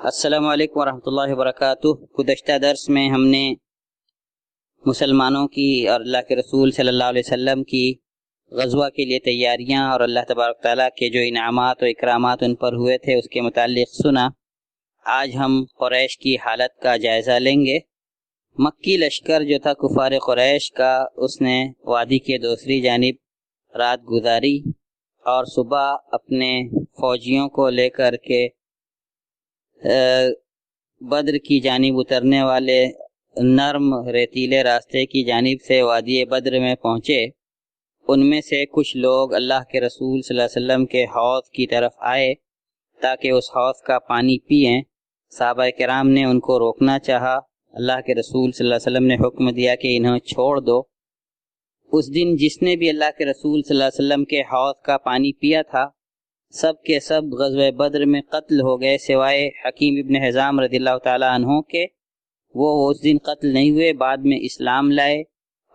السلام علیکم ورحمۃ اللہ وبرکاتہ۔ گزشتہ درس میں ہم نے مسلمانوں کی اور اللہ کے رسول صلی اللہ علیہ وسلم کی غزوہ کے لیے تیاریاں اور اللہ تبارک تعالیٰ کے جو انعامات و اکرامات ان پر ہوئے تھے اس کے متعلق سنا۔ آج ہم قریش کی حالت کا جائزہ لیں گے۔ مکی لشکر جو تھا کفار قریش کا، اس نے وادی کے دوسری جانب رات گزاری اور صبح اپنے فوجیوں کو لے کر کے بدر کی جانب اترنے والے نرم ریتیلے راستے کی جانب سے وادی بدر میں پہنچے۔ ان میں سے کچھ لوگ اللہ کے رسول صلی اللہ علیہ وسلم کے حوض کی طرف آئے تاکہ اس حوض کا پانی پئیں۔ صحابہ کرام نے ان کو روکنا چاہا۔ اللہ کے رسول صلی اللہ علیہ وسلم نے حکم دیا کہ انہیں چھوڑ دو۔ اس دن جس نے بھی اللہ کے رسول صلی اللہ علیہ وسلم کے حوض کا پانی پیا تھا، سب کے سب غزوہ بدر میں قتل ہو گئے، سوائے حکیم ابن حزام رضی اللہ تعالیٰ عنہ کے۔ وہ اس دن قتل نہیں ہوئے، بعد میں اسلام لائے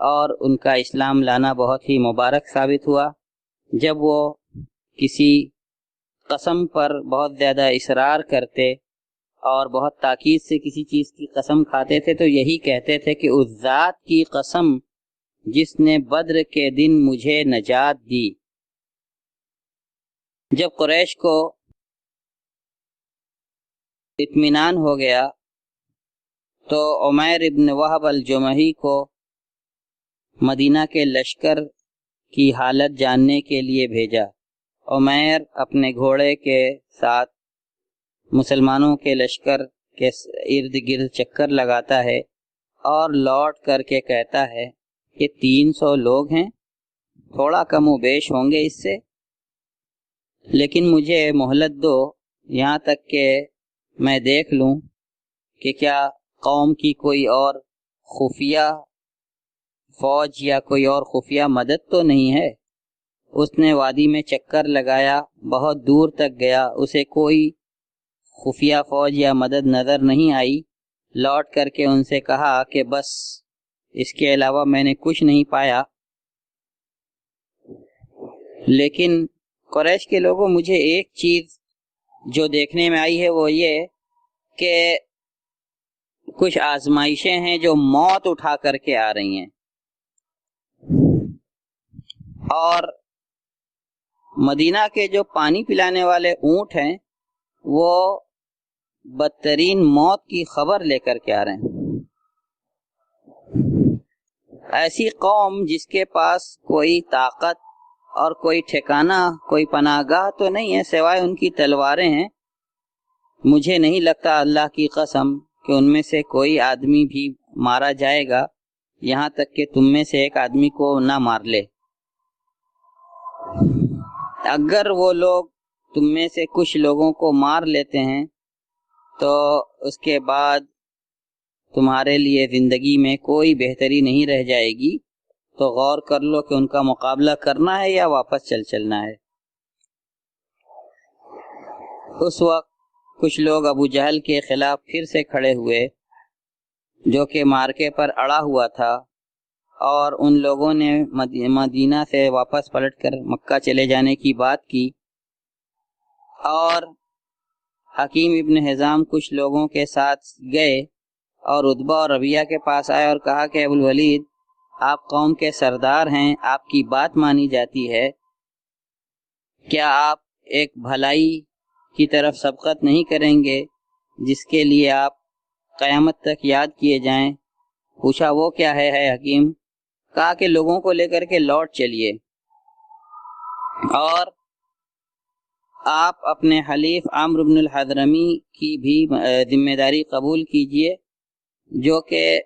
اور ان کا اسلام لانا بہت ہی مبارک ثابت ہوا۔ جب وہ کسی قسم پر بہت زیادہ اصرار کرتے اور بہت تاکید سے کسی چیز کی قسم کھاتے تھے تو یہی کہتے تھے کہ اس ذات کی قسم جس نے بدر کے دن مجھے نجات دی۔ جب قریش کو اطمینان ہو گیا تو عمیر ابن وہب الجمحی کو مدینہ کے لشکر کی حالت جاننے کے لیے بھیجا۔ عمیر اپنے گھوڑے کے ساتھ مسلمانوں کے لشکر کے ارد گرد چکر لگاتا ہے اور لوٹ کر کے کہتا ہے کہ 300 لوگ ہیں، تھوڑا کم و بیش ہوں گے اس سے، لیکن مجھے مہلت دو یہاں تک کہ میں دیکھ لوں کہ کیا قوم کی کوئی اور خفیہ فوج یا کوئی اور خفیہ مدد تو نہیں ہے۔ اس نے وادی میں چکر لگایا، بہت دور تک گیا، اسے کوئی خفیہ فوج یا مدد نظر نہیں آئی۔ لوٹ کر کے ان سے کہا کہ بس اس کے علاوہ میں نے کچھ نہیں پایا، لیکن قریش کے لوگوں مجھے ایک چیز جو دیکھنے میں آئی ہے وہ یہ کہ کچھ آزمائشیں ہیں جو موت اٹھا کر کے آ رہی ہیں، اور مدینہ کے جو پانی پلانے والے اونٹ ہیں وہ بدترین موت کی خبر لے کر کے آ رہے ہیں۔ ایسی قوم جس کے پاس کوئی طاقت اور کوئی ٹھکانہ، کوئی پناہ گاہ تو نہیں ہے سوائے ان کی تلواریں ہیں، مجھے نہیں لگتا اللہ کی قسم کہ ان میں سے کوئی آدمی بھی مارا جائے گا، یہاں تک کہ تم میں سے ایک آدمی کو نہ مار لے۔ اگر وہ لوگ تم میں سے کچھ لوگوں کو مار لیتے ہیں تو اس کے بعد تمہارے لیے زندگی میں کوئی بہتری نہیں رہ جائے گی، تو غور کر لو کہ ان کا مقابلہ کرنا ہے یا واپس چلنا ہے۔ اس وقت کچھ لوگ ابو جہل کے خلاف پھر سے کھڑے ہوئے جو کہ مارکے پر اڑا ہوا تھا، اور ان لوگوں نے مدینہ سے واپس پلٹ کر مکہ چلے جانے کی بات کی، اور حکیم ابن حزام کچھ لوگوں کے ساتھ گئے اور عتبہ اور ربیعہ کے پاس آئے اور کہا کہ ابو الولید، آپ قوم کے سردار ہیں، آپ کی بات مانی جاتی ہے، کیا آپ ایک بھلائی کی طرف سبقت نہیں کریں گے جس کے لیے آپ قیامت تک یاد کیے جائیں؟ پوچھا وہ کیا ہے حکیم؟ کہا کہ لوگوں کو لے کر کے لوٹ چلیے اور آپ اپنے حلیف عمرو بن الحضرمی کی بھی ذمہ داری قبول کیجئے جو کہ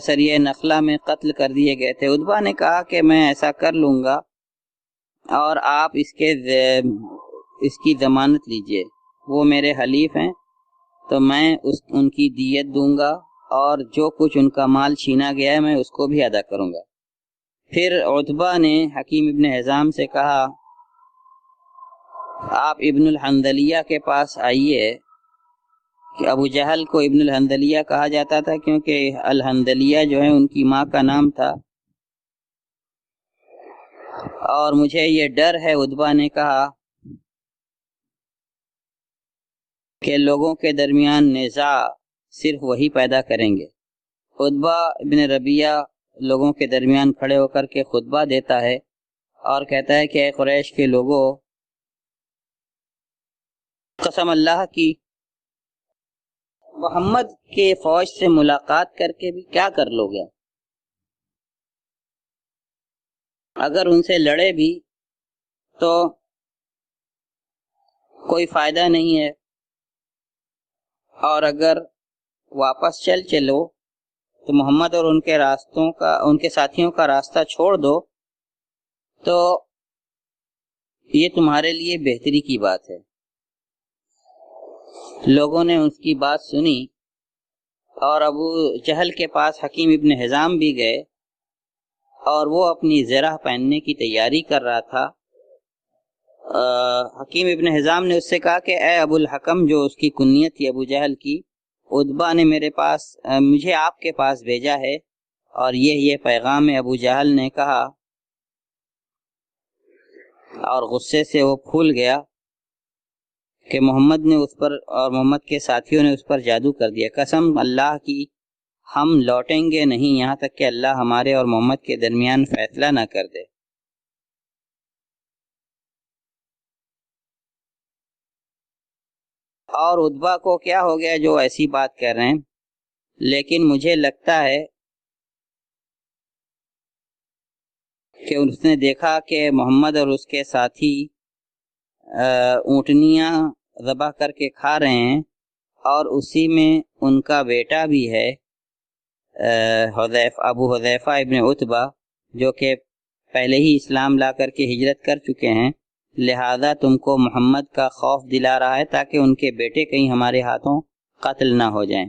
سریہ نخلہ میں قتل کر دیے گئے تھے۔ عتبہ نے کہا کہ میں ایسا کر لوں گا، اور آپ اس کی ضمانت لیجئے، وہ میرے حلیف ہیں تو میں ان کی دیت دوں گا، اور جو کچھ ان کا مال چھینا گیا ہے میں اس کو بھی ادا کروں گا۔ پھر عتبہ نے حکیم ابن حزام سے کہا آپ ابن الحنظلیہ کے پاس آئیے، کہ ابو جہل کو ابن الحنظلیہ کہا جاتا تھا کیونکہ الحنظلیہ جو ہے ان کی ماں کا نام تھا، اور مجھے یہ ڈر ہے، عتبہ نے کہا کہ لوگوں کے درمیان نزاع صرف وہی پیدا کریں گے۔ عتبہ ابن ربیعہ لوگوں کے درمیان کھڑے ہو کر کے خطبہ دیتا ہے اور کہتا ہے کہ اے قریش کے لوگوں، قسم اللہ کی، محمد کے فوج سے ملاقات کر کے بھی کیا کر لو گے؟ اگر ان سے لڑے بھی تو کوئی فائدہ نہیں ہے، اور اگر واپس چلو تو محمد اور ان کے ساتھیوں کا راستہ چھوڑ دو تو یہ تمہارے لیے بہتری کی بات ہے۔ لوگوں نے اس کی بات سنی اور ابو جہل کے پاس حکیم ابن حزام بھی گئے اور وہ اپنی زرہ پہننے کی تیاری کر رہا تھا۔ حکیم ابن حزام نے اس سے کہا کہ اے ابو الحکم، جو اس کی کنیت تھی ابو جہل کی، عتبہ نے مجھے آپ کے پاس بھیجا ہے اور یہ پیغام ہے۔ ابو جہل نے کہا اور غصے سے وہ پھول گیا کہ محمد نے اس پر اور محمد کے ساتھیوں نے اس پر جادو کر دیا۔ قسم اللہ کی، ہم لوٹیں گے نہیں یہاں تک کہ اللہ ہمارے اور محمد کے درمیان فیصلہ نہ کر دے۔ اور عتبہ کو کیا ہو گیا جو ایسی بات کر رہے ہیں، لیکن مجھے لگتا ہے کہ اس نے دیکھا کہ محمد اور اس کے ساتھی اونٹنیاں ذبح کر کے کھا رہے ہیں، اور اسی میں ان کا بیٹا بھی ہے ابو حذیفہ ابن عتبہ، جو کہ پہلے ہی اسلام لا کر کے ہجرت کر چکے ہیں، لہذا تم کو محمد کا خوف دلا رہا ہے تاکہ ان کے بیٹے کہیں ہمارے ہاتھوں قتل نہ ہو جائیں۔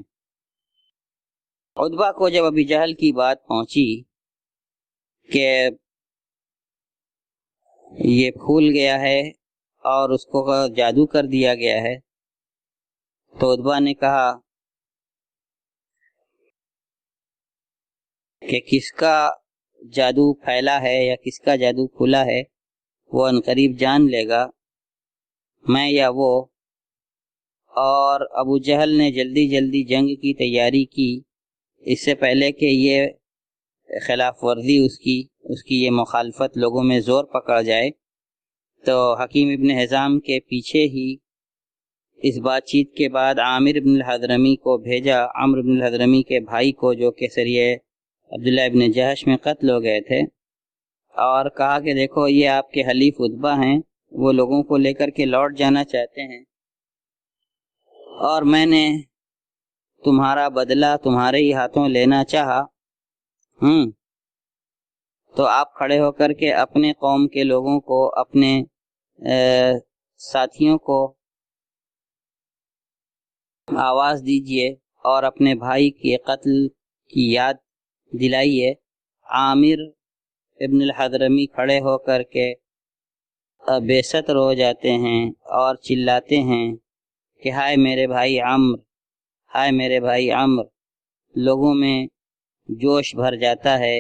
عتبہ کو جب ابی جہل کی بات پہنچی کہ یہ پھول گیا ہے اور اس کو جادو کر دیا گیا ہے، تو عتبہ نے کہا کہ کس کا جادو پھیلا ہے یا کس کا جادو کھلا ہے وہ عنقریب جان لے گا، میں یا وہ۔ اور ابو جہل نے جلدی جنگ کی تیاری کی، اس سے پہلے کہ یہ خلاف ورزی اس کی یہ مخالفت لوگوں میں زور پکڑ جائے، تو حکیم ابن حزام کے پیچھے ہی اس بات چیت کے بعد عامر ابن الحضرمی کو بھیجا، عمرو ابن الحضرمی کے بھائی کو، جو کہ سریہ عبداللہ ابن جہش میں قتل ہو گئے تھے، اور کہا کہ دیکھو یہ آپ کے حلیف عتبہ ہیں، وہ لوگوں کو لے کر کے لوٹ جانا چاہتے ہیں، اور میں نے تمہارا بدلہ تمہارے ہی ہاتھوں لینا چاہا، تو آپ کھڑے ہو کر کے اپنے قوم کے لوگوں کو، اپنے ساتھیوں کو آواز دیجئے اور اپنے بھائی کے قتل کی یاد دلائیے۔ عامر ابن الحضرمی کھڑے ہو کر کے بے ستر ہو جاتے ہیں اور چلاتے ہیں کہ ہائے میرے بھائی عمرو، ہائے میرے بھائی عمرو۔ لوگوں میں جوش بھر جاتا ہے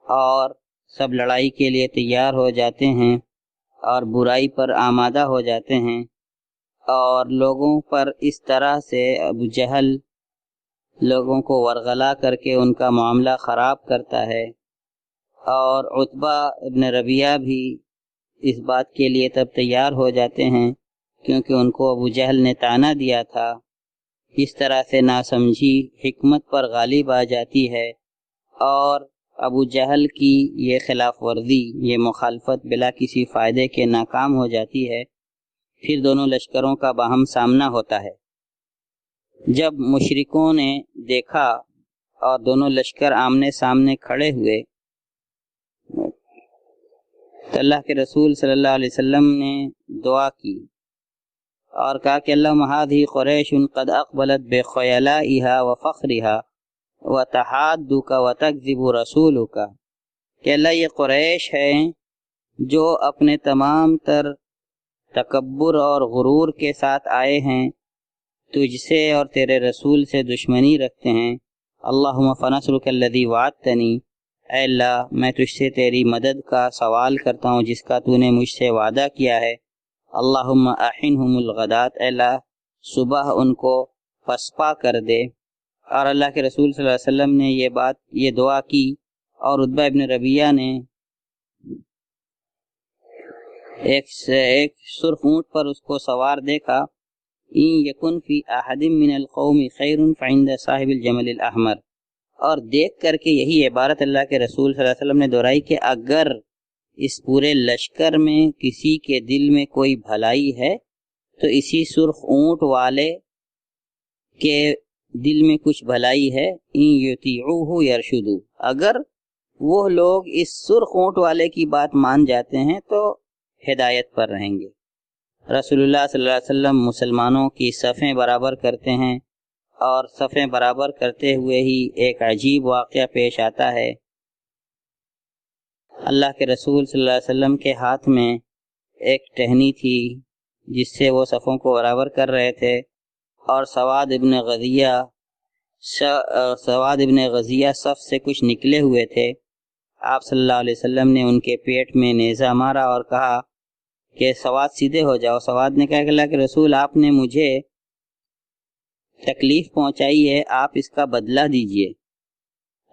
اور سب لڑائی کے لیے تیار ہو جاتے ہیں اور برائی پر آمادہ ہو جاتے ہیں، اور لوگوں پر اس طرح سے ابو جہل لوگوں کو ورغلا کر کے ان کا معاملہ خراب کرتا ہے۔ اور عتبہ ابن ربیعہ بھی اس بات کے لیے تب تیار ہو جاتے ہیں کیونکہ ان کو ابو جہل نے طعنہ دیا تھا۔ اس طرح سے ناسمجھی حکمت پر غالب آ جاتی ہے اور ابو جہل کی یہ خلاف ورزی، یہ مخالفت بلا کسی فائدے کے ناکام ہو جاتی ہے۔ پھر دونوں لشکروں کا باہم سامنا ہوتا ہے۔ جب مشرکوں نے دیکھا اور دونوں لشکر آمنے سامنے کھڑے ہوئے تو اللہ کے رسول صلی اللہ علیہ وسلم نے دعا کی اور کہا کہ اللہم ھذہ قریش قد اقبلت بخیلائھا وفخرھا وتحادک وتکذب رسولک، کہ اللہ یہ قریش ہیں جو اپنے تمام تر تکبر اور غرور کے ساتھ آئے ہیں، تجھ سے اور تیرے رسول سے دشمنی رکھتے ہیں۔ اللہم فنصرک الذی وعدتنی، اے اللہ میں تجھ سے تیری مدد کا سوال کرتا ہوں جس کا تو نے مجھ سے وعدہ کیا ہے۔ اللہم احنہم الغدات، اے اللہ صبح ان کو پسپا کر دے۔ اور اللہ کے رسول صلی اللہ علیہ وسلم نے یہ دعا کی، اور عتبہ ابن ربیعہ نے ایک سرخ اونٹ پر اس کو سوار دیکھا۔ ان یکن فی احد من القوم خیر فعند صاحب الجمل الاحمر، اور دیکھ کر کے یہی عبارت اللہ کے رسول صلی اللہ علیہ وسلم نے دہرائی کہ اگر اس پورے لشکر میں کسی کے دل میں کوئی بھلائی ہے تو اسی سرخ اونٹ والے کے دل میں کچھ بھلائی ہے۔ ان یطیعوہ یرشدوا، اگر وہ لوگ اس سرخ اونٹ والے کی بات مان جاتے ہیں تو ہدایت پر رہیں گے۔ رسول اللہ صلی اللہ علیہ وسلم مسلمانوں کی صفیں برابر کرتے ہیں، اور صفیں برابر کرتے ہوئے ہی ایک عجیب واقعہ پیش آتا ہے۔ اللہ کے رسول صلی اللہ علیہ وسلم کے ہاتھ میں ایک ٹہنی تھی جس سے وہ صفوں کو برابر کر رہے تھے، اور سواد ابن غزیہ صف سے کچھ نکلے ہوئے تھے۔ آپ صلی اللہ علیہ وسلم نے ان کے پیٹ میں نیزہ مارا اور کہا کہ سواد سیدھے ہو جاؤ۔ سواد نے کہا کہ اللہ کے رسول، آپ نے مجھے تکلیف پہنچائی ہے، آپ اس کا بدلہ دیجئے۔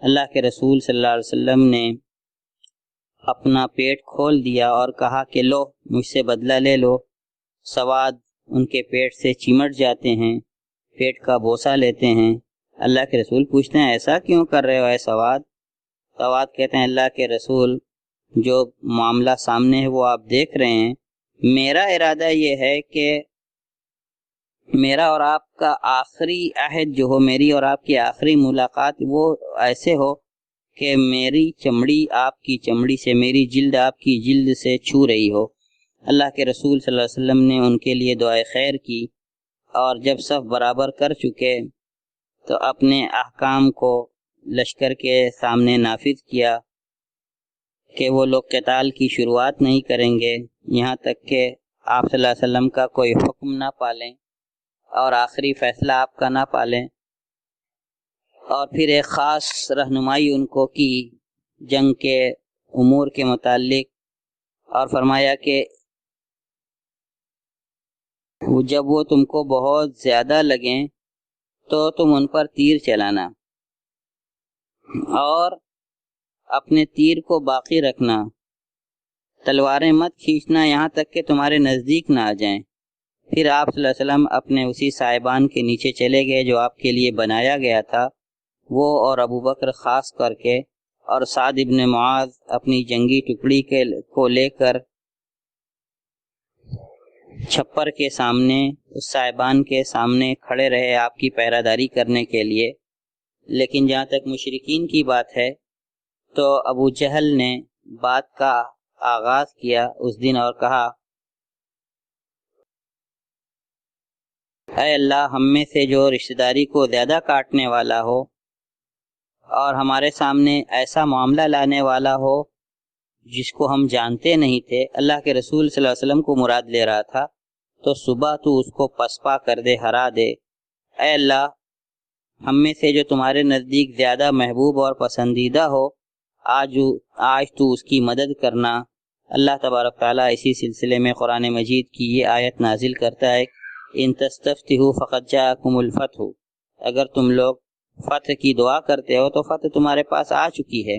اللہ کے رسول صلی اللہ علیہ وسلم نے اپنا پیٹ کھول دیا اور کہا کہ لو، مجھ سے بدلہ لے لو۔ سواد ان کے پیٹ سے چمٹ جاتے ہیں، پیٹ کا بوسہ لیتے ہیں۔ اللہ کے رسول پوچھتے ہیں ایسا کیوں کر رہے ہو اے سواد؟ سواد کہتے ہیں اللہ کے رسول، جو معاملہ سامنے ہے وہ آپ دیکھ رہے ہیں، میرا ارادہ یہ ہے کہ میرا اور آپ کا آخری عہد جو ہو، میری اور آپ کی آخری ملاقات وہ ایسے ہو کہ میری چمڑی آپ کی چمڑی سے، میری جلد آپ کی جلد سے چھو رہی ہو۔ اللہ کے رسول صلی اللہ علیہ وسلم نے ان کے لیے دعائے خیر کی، اور جب صف برابر کر چکے تو اپنے احکام کو لشکر کے سامنے نافذ کیا کہ وہ لوگ قتال کی شروعات نہیں کریں گے یہاں تک کہ آپ صلی اللہ علیہ وسلم کا کوئی حکم نہ پالیں اور آخری فیصلہ آپ کا نہ پالیں۔ اور پھر ایک خاص رہنمائی ان کو کی جنگ کے امور کے متعلق، اور فرمایا کہ جب وہ تم کو بہت زیادہ لگیں تو تم ان پر تیر چلانا، اور اپنے تیر کو باقی رکھنا، تلواریں مت کھینچنا یہاں تک کہ تمہارے نزدیک نہ آ جائیں۔ پھر آپ صلی اللہ علیہ وسلم اپنے اسی سائبان کے نیچے چلے گئے جو آپ کے لیے بنایا گیا تھا، وہ اور ابو بکر خاص کر کے، اور سعد ابن معاذ اپنی جنگی ٹکڑی کو لے کر چھپر کے سامنے، اس سائبان کے سامنے کھڑے رہے آپ کی پہرہ داری کرنے کے لیے۔ لیکن جہاں تک مشرکین کی بات ہے تو ابو جہل نے بات کا آغاز کیا اس دن اور کہا، اے اللہ، ہم میں سے جو رشتہ داری کو زیادہ کاٹنے والا ہو اور ہمارے سامنے ایسا معاملہ لانے والا ہو جس کو ہم جانتے نہیں تھے، اللہ کے رسول صلی اللہ علیہ وسلم کو مراد لے رہا تھا، تو صبح تو اس کو پسپا کر دے، ہرا دے۔ اے اللہ، ہم میں سے جو تمہارے نزدیک زیادہ محبوب اور پسندیدہ ہو، آج تو اس کی مدد کرنا۔ اللہ تبارک تعالیٰ اسی سلسلے میں قرآن مجید کی یہ آیت نازل کرتا ہے، ان تستفتحوا فقد جاءکم الفتح، اگر تم لوگ فتح کی دعا کرتے ہو تو فتح تمہارے پاس آ چکی ہے۔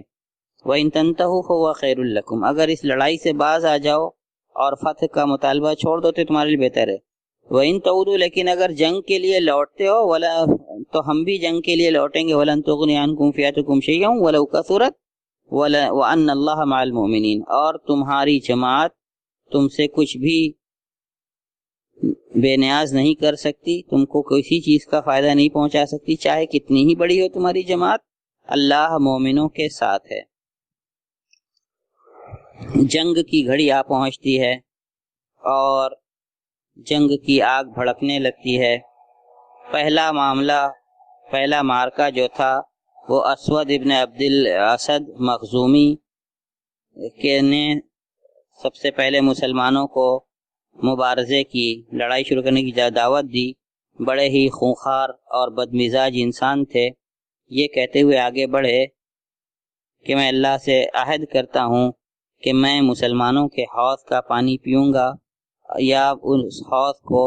وَإِن تَنْتَهُوا فَهُوَ خَيْرٌ لَكُمْ، اگر اس لڑائی سے باز آ جاؤ اور فتح کا مطالبہ چھوڑ دو تو تمہارے لیے بہتر ہے۔ وَإِن تَعُودُوا، لیکن اگر جنگ کے لیے لوٹتے ہو تو ہم بھی جنگ کے لیے لوٹیں گے۔ وَلَن تُغْنِيَ عَنْكُمْ فِئَتُكُمْ شَيْئًا وَلَوْ كَثُرَتْ وَأَنَّ اللَّهَ مَعَ الْمُؤْمِنِينَ، اور تمہاری جماعت تم سے کچھ بھی بے نیاز نہیں کر سکتی، تم کو کسی چیز کا فائدہ نہیں پہنچا سکتی، چاہے کتنی ہی بڑی ہو تمہاری جماعت، اللہ مومنوں کے ساتھ ہے۔ جنگ کی گھڑی آ پہنچتی ہے اور جنگ کی آگ بھڑکنے لگتی ہے۔ پہلا مارکہ جو تھا وہ اسود ابن عبد الاسد مخزومی نے سب سے پہلے مسلمانوں کو مبارزے کی، لڑائی شروع کرنے کی دعوت دی۔ بڑے ہی خونخوار اور بدمزاج انسان تھے۔ یہ کہتے ہوئے آگے بڑھے کہ میں اللہ سے عہد کرتا ہوں کہ میں مسلمانوں کے حوض کا پانی پیوں گا یا اس حوض کو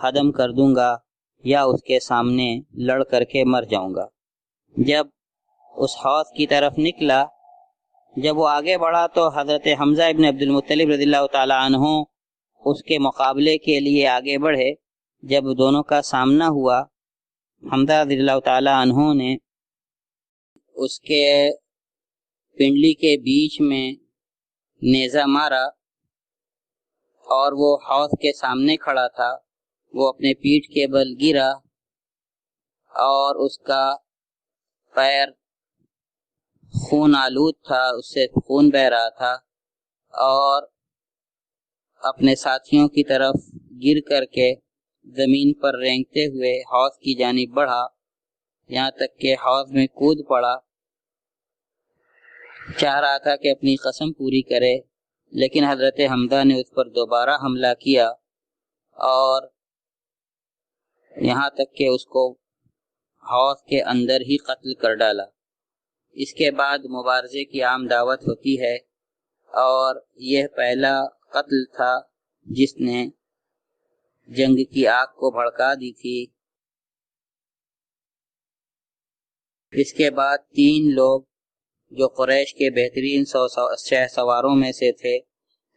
ہدم کر دوں گا یا اس کے سامنے لڑ کر کے مر جاؤں گا۔ جب اس حوض کی طرف نکلا، جب وہ آگے بڑھا تو حضرت حمزہ ابن عبد المطلب رضی اللہ تعالی عنہ اس کے مقابلے کے لیے آگے بڑھے۔ جب دونوں کا سامنا ہوا، حمزہ رضی اللہ تعالی عنہ نے اس کے پنڈلی کے بیچ میں نیزہ مارا، اور وہ حوض کے سامنے کھڑا تھا۔ وہ اپنے پیٹھ کے بل گرا اور اس کا پیر خون آلود تھا، اس سے خون بہہ رہا تھا، اور اپنے ساتھیوں کی طرف گر کر کے زمین پر رینگتے ہوئے حوض کی جانب بڑھا، یہاں تک کہ حوض میں کود پڑا۔ چاہ رہا تھا کہ اپنی قسم پوری کرے، لیکن حضرت حمزہ نے اس پر دوبارہ حملہ کیا اور یہاں تک کہ اس کو حوض کے اندر ہی قتل کر ڈالا۔ اس کے بعد مبارزے کی عام دعوت ہوتی ہے، اور یہ پہلا قتل تھا جس نے جنگ کی آگ کو بھڑکا دی تھی۔ اس کے بعد 3 لوگ جو قریش کے بہترین شہ سواروں میں سے تھے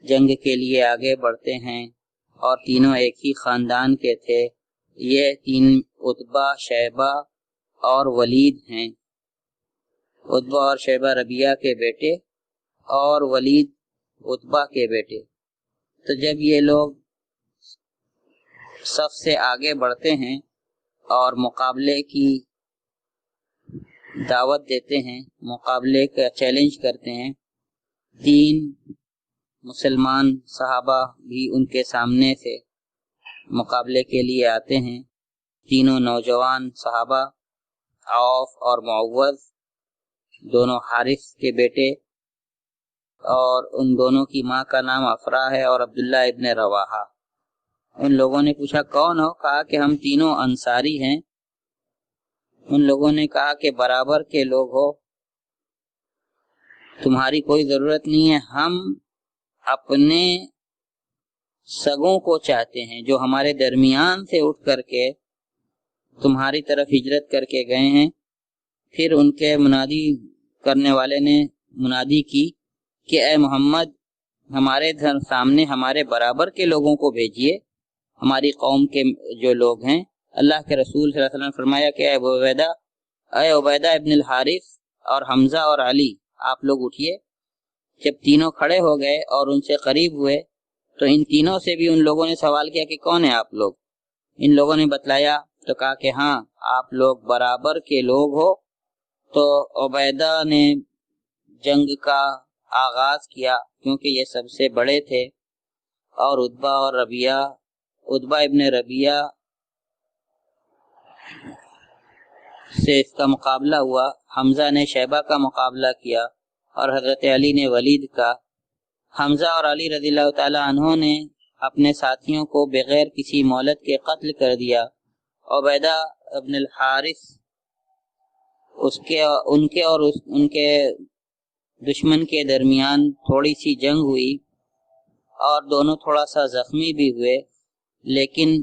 جنگ کے لیے آگے بڑھتے ہیں، اور تینوں ایک ہی خاندان کے تھے۔ یہ 3 عتبہ، شیبہ اور ولید ہیں۔ عتبہ اور شیبہ ربیعہ کے بیٹے، اور ولید عتبہ کے بیٹے۔ تو جب یہ لوگ صف سے آگے بڑھتے ہیں اور مقابلے کی دعوت دیتے ہیں، مقابلے کا چیلنج کرتے ہیں، 3 مسلمان صحابہ بھی ان کے سامنے سے مقابلے کے لیے آتے ہیں۔ تینوں نوجوان صحابہ، عوف اور معوذ، دونوں حارث کے بیٹے، اور ان دونوں کی ماں کا نام افرا ہے اور عبداللہ ابن رواحہ۔ ان لوگوں نے پوچھا کون ہو؟ کہا کہ ہم تینوں انصاری ہیں۔ ان لوگوں نے کہا کہ برابر کے لوگ ہو، تمہاری کوئی ضرورت نہیں ہے، ہم اپنے سگوں کو چاہتے ہیں جو ہمارے درمیان سے اٹھ کر کے تمہاری طرف ہجرت کر کے گئے ہیں۔ پھر ان کے منادی کرنے والے نے منادی کی کہ اے محمد، ہمارے سامنے ہمارے برابر کے لوگوں کو بھیجیے، ہماری قوم کے جو لوگ ہیں۔ اللہ کے رسول صلی اللہ علیہ وسلم نے فرمایا کہ اے عبیدہ ابن الحارث اور حمزہ اور علی، آپ لوگ اٹھیے۔ جب تینوں کھڑے ہو گئے اور ان سے قریب ہوئے تو ان تینوں سے بھی ان لوگوں نے سوال کیا کہ کون ہیں آپ لوگ؟ ان لوگوں نے بتلایا تو کہا کہ ہاں، آپ لوگ برابر کے لوگ ہو۔ تو عبیدہ نے جنگ کا آغاز کیا کیونکہ یہ سب سے بڑے تھے، اور عتبہ ابن ربیعہ سے اس کا مقابلہ ہوا۔ حمزہ نے شیبہ کا مقابلہ کیا اور حضرت علی نے ولید کا۔ حمزہ اور علی رضی اللہ تعالی عنہ نے اپنے ساتھیوں کو بغیر کسی مہلت کے قتل کر دیا۔ عبیدہ ابن الحارث ان کے دشمن کے درمیان تھوڑی سی جنگ ہوئی اور دونوں تھوڑا سا زخمی بھی ہوئے، لیکن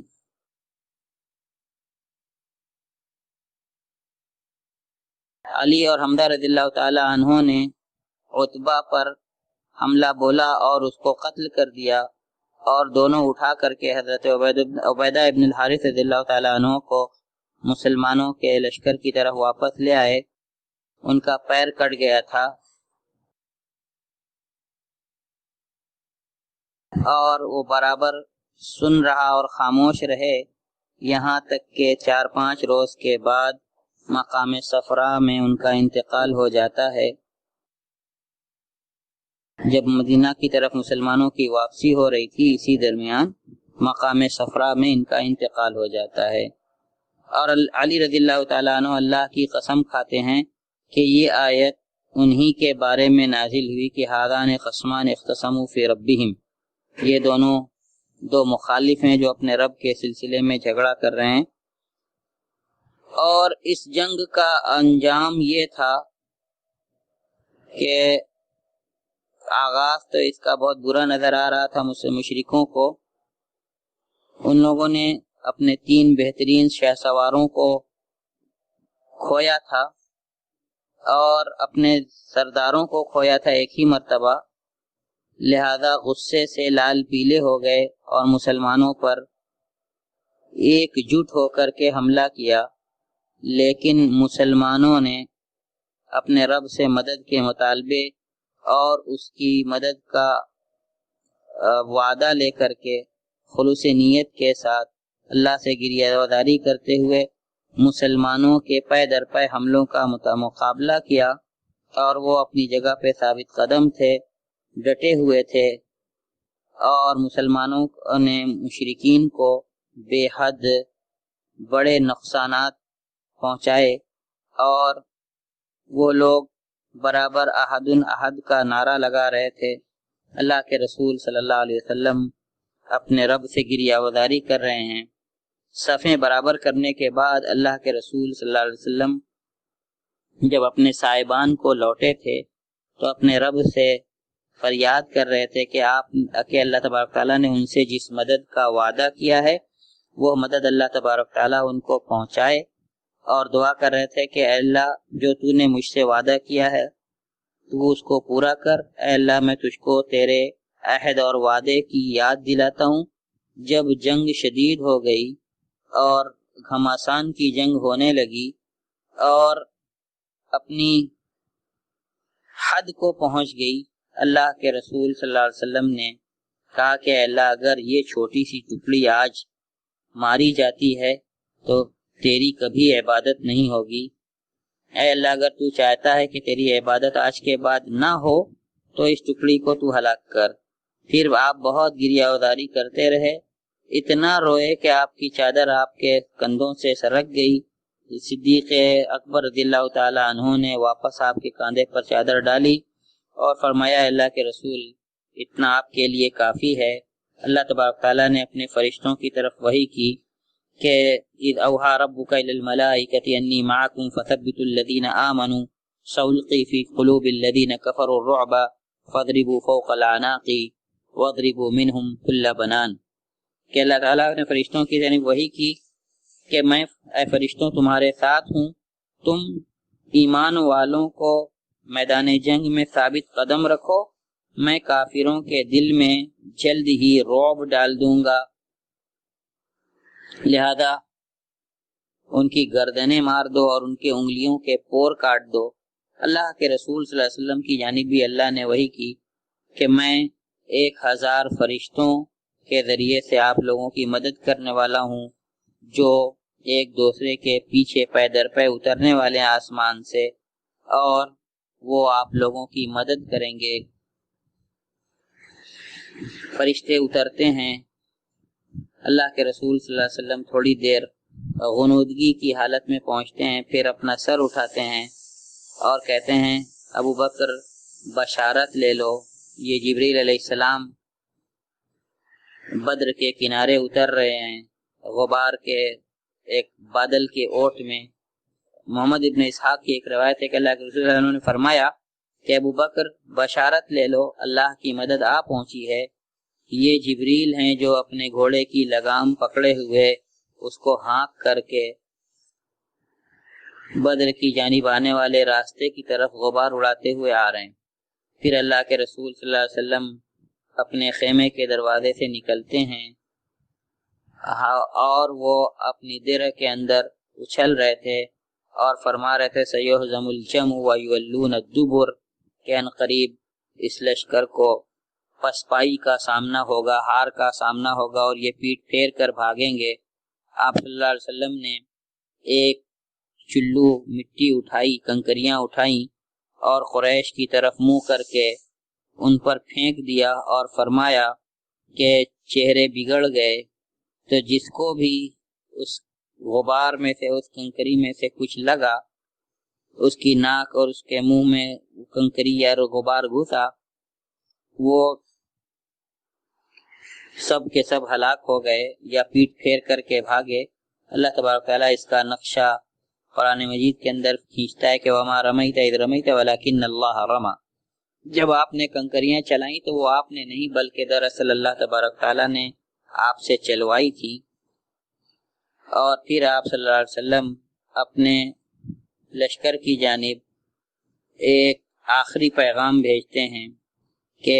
علی اور حمزہ رضی اللہ تعالی عنہ نے عتبہ پر حملہ بولا اور اس کو قتل کر دیا، اور دونوں اٹھا کر کے حضرت عبیدہ ابن الحارث رضی اللہ تعالی عنہ کو مسلمانوں کے لشکر کی طرف واپس لے آئے۔ ان کا پیر کٹ گیا تھا اور وہ برابر سن رہا اور خاموش رہے، یہاں تک کہ 4-5 روز کے بعد مقام صفرا میں ان کا انتقال ہو جاتا ہے۔ جب مدینہ کی طرف مسلمانوں کی واپسی ہو رہی تھی، اسی درمیان مقام صفرا میں ان کا انتقال ہو جاتا ہے۔ اور علی رضی اللہ تعالیٰ عنہ اللہ کی قسم کھاتے ہیں کہ یہ آیت انہی کے بارے میں نازل ہوئی کہ ھذان خصمان اختصموا فی ربہم، یہ دو مخالف ہیں جو اپنے رب کے سلسلے میں جھگڑا کر رہے ہیں۔ اور اس جنگ کا انجام یہ تھا کہ آغاز تو اس کا بہت برا نظر آ رہا تھا مشرکوں کو۔ ان لوگوں نے اپنے 3 بہترین شہ سواروں کو کھویا تھا اور اپنے سرداروں کو کھویا تھا ایک ہی مرتبہ، لہذا غصے سے لال پیلے ہو گئے اور مسلمانوں پر ایک جٹ ہو کر کے حملہ کیا، لیکن مسلمانوں نے اپنے رب سے مدد کے مطالبے اور اس کی مدد کا وعدہ لے کر کے خلوص نیت کے ساتھ اللہ سے گریہ وزاری کرتے ہوئے مسلمانوں کے پے در پے حملوں کا مقابلہ کیا، اور وہ اپنی جگہ پہ ثابت قدم تھے، ڈٹے ہوئے تھے، اور مسلمانوں نے مشرکین کو بے حد بڑے نقصانات پہنچائے، اور وہ لوگ برابر احد احد کا نعرہ لگا رہے تھے۔ اللہ کے رسول صلی اللہ علیہ وسلم اپنے رب سے گریہ وزاری کر رہے ہیں۔ صفیں برابر کرنے کے بعد اللہ کے رسول صلی اللہ علیہ وسلم جب اپنے صاحبان کو لوٹے تھے تو اپنے رب سے فریاد کر رہے تھے کہ اللہ تبارک تعالیٰ نے ان سے جس مدد کا وعدہ کیا ہے وہ مدد اللہ تبارک تعالیٰ ان کو پہنچائے، اور دعا کر رہے تھے کہ اے اللہ جو تو نے مجھ سے وعدہ کیا ہے تو اس کو پورا کر۔ اے اللہ میں تجھ کو تیرے عہد اور وعدے کی یاد دلاتا ہوں۔ جب جنگ شدید ہو گئی اور گھماسان کی جنگ ہونے لگی اور اپنی حد کو پہنچ گئی، اللہ کے رسول صلی اللہ علیہ وسلم نے کہا کہ اے اللہ اگر یہ چھوٹی سی ٹکڑی آج ماری جاتی ہے تو تیری کبھی عبادت نہیں ہوگی۔ اے اللہ اگر تو چاہتا ہے کہ تیری عبادت آج کے بعد نہ ہو تو اس ٹکڑی کو تو ہلاک کر۔ پھر آپ بہت گریہ وزاری کرتے رہے، اتنا روئے کہ آپ کی چادر آپ کے کندھوں سے سرک گئی۔ صدیق اکبر رضی اللہ تعالی عنہ نے واپس آپ کے کاندھے پر چادر ڈالی اور فرمایا اللہ کے رسول اتنا آپ کے لیے کافی ہے۔ اللہ تبارک تعالیٰ نے اپنے فرشتوں کی طرف وحی کی کہ اذ اوحى ربك الى الملائكة انی معكم فثبتوا الذين آمنوا سألقي في قلوب الذين كفروا الرعب فاضربوا فوق العناق واضربوا منهم كل بنان، کہ اللہ تعالیٰ نے فرشتوں کی جانب وحی کی کہ میں اے فرشتوں تمہارے ساتھ ہوں، تم ایمان والوں کو میدان جنگ میں ثابت قدم رکھو، میں کافروں کے دل میں جلد ہی رعب ڈال دوں گا، لہذا ان کی گردنیں مار دو اور ان کے انگلیوں کے پور کاٹ دو۔ اللہ کے رسول صلی اللہ علیہ وسلم کی جانب بھی اللہ نے وحی کی کہ میں 1000 فرشتوں کے ذریعے سے آپ لوگوں کی مدد کرنے والا ہوں، جو ایک دوسرے کے پیچھے پے در پے اترنے والے آسمان سے، اور وہ آپ لوگوں کی مدد کریں گے۔ فرشتے اترتے ہیں، اللہ کے رسول صلی اللہ علیہ وسلم تھوڑی دیر غنودگی کی حالت میں پہنچتے ہیں، پھر اپنا سر اٹھاتے ہیں اور کہتے ہیں ابو بکر بشارت لے لو، یہ جبریل علیہ السلام بدر کے کنارے اتر رہے ہیں، غبار کے ایک بادل کے اوٹ میں۔ محمد ابن اسحاق کی ایک روایت ہے کہ اللہ کے رسول صلی اللہ علیہ وسلم نے فرمایا کہ ابو بکر بشارت لے لو، اللہ کی مدد آ پہنچی ہے، یہ جبریل ہیں جو اپنے گھوڑے کی لگام پکڑے ہوئے اس کو ہانک کر کے بدر کی جانب آنے والے راستے کی طرف غبار اڑاتے ہوئے آ رہے ہیں۔ پھر اللہ کے رسول صلی اللہ علیہ وسلم اپنے خیمے کے دروازے سے نکلتے ہیں اور وہ اپنی درع کے اندر اچھل رہے تھے اور فرما رہے تھے سیہزم الجمع ویولون الدبر، کہ ان قریب اس لشکر کو پسپائی کا سامنا ہوگا، ہار کا سامنا ہوگا اور یہ پیٹ پھیر کر بھاگیں گے۔ آپ صلی اللہ علیہ وسلم نے ایک چلو مٹی اٹھائی، کنکریاں اٹھائیں اور قریش کی طرف منہ کر کے ان پر پھینک دیا اور فرمایا کہ چہرے بگڑ گئے، تو جس کو بھی اس غبار میں سے اس کنکری میں سے کچھ لگا، اس کی ناک اور اس کے منہ میں کنکری یا غبار گھسا، وہ سب کے سب ہلاک ہو گئے یا پیٹ پھیر کر کے بھاگے۔ اللہ تبارک تعالیٰ اس کا نقشہ قرآن مجید کے اندر کھینچتا ہے کہ وما رمیت اذ رمیت ولکن اللہ رمی، جب آپ نے کنکریاں چلائیں تو وہ آپ نے نہیں بلکہ دراصل اللہ تبارک تعالیٰ نے آپ سے چلوائی تھی۔ اور پھر آپ صلی اللہ علیہ وسلم اپنے لشکر کی جانب ایک آخری پیغام بھیجتے ہیں کہ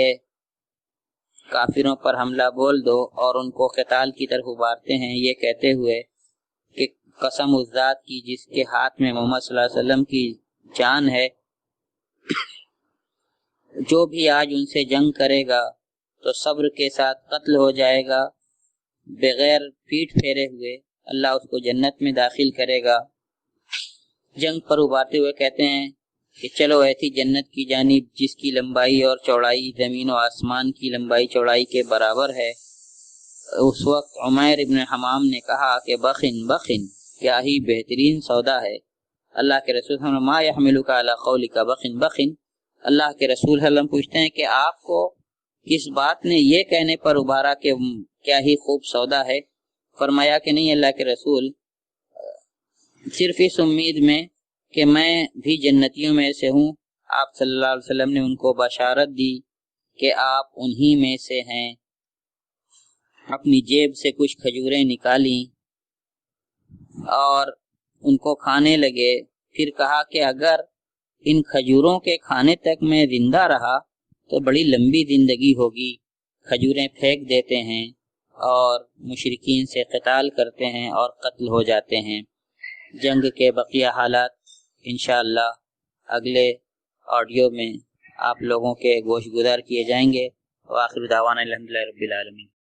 کافروں پر حملہ بول دو، اور ان کو قتال کی طرف ابھارتے ہیں، یہ کہتے ہوئے کہ قسم اس ذات کی جس کے ہاتھ میں محمد صلی اللہ علیہ وسلم کی جان ہے، جو بھی آج ان سے جنگ کرے گا تو صبر کے ساتھ قتل ہو جائے گا، بغیر پیٹھ پھیرے ہوئے اللہ اس کو جنت میں داخل کرے گا۔ جنگ پر ابھارتے ہوئے کہتے ہیں کہ چلو ایسی جنت کی جانب جس کی لمبائی اور چوڑائی زمین و آسمان کی لمبائی چوڑائی کے برابر ہے۔ اس وقت عمیر ابن حمام نے کہا کہ بخن بخن، کیا ہی بہترین سودا ہے۔ اللہ کے رسول ہم ما یحملک علی قولک بخن بخن، اللہ کے رسول ہم پوچھتے ہیں کہ آپ کو کس بات نے یہ کہنے پر ابھارا کہ کیا ہی خوب سودا ہے؟ فرمایا کہ نہیں اللہ کے رسول، صرف اس امید میں کہ میں بھی جنتیوں میں سے ہوں۔ آپ صلی اللہ علیہ وسلم نے ان کو بشارت دی کہ آپ انہی میں سے ہیں۔ اپنی جیب سے کچھ کھجوریں نکالیں اور ان کو کھانے لگے، پھر کہا کہ اگر ان کھجوروں کے کھانے تک میں زندہ رہا تو بڑی لمبی زندگی ہوگی۔ کھجوریں پھینک دیتے ہیں اور مشرکین سے قتال کرتے ہیں اور قتل ہو جاتے ہیں۔ جنگ کے بقیہ حالات انشاءاللہ اگلے آڈیو میں آپ لوگوں کے گوش گزار کیے جائیں گے۔ وآخر دعوانا الحمدللہ رب العالمین۔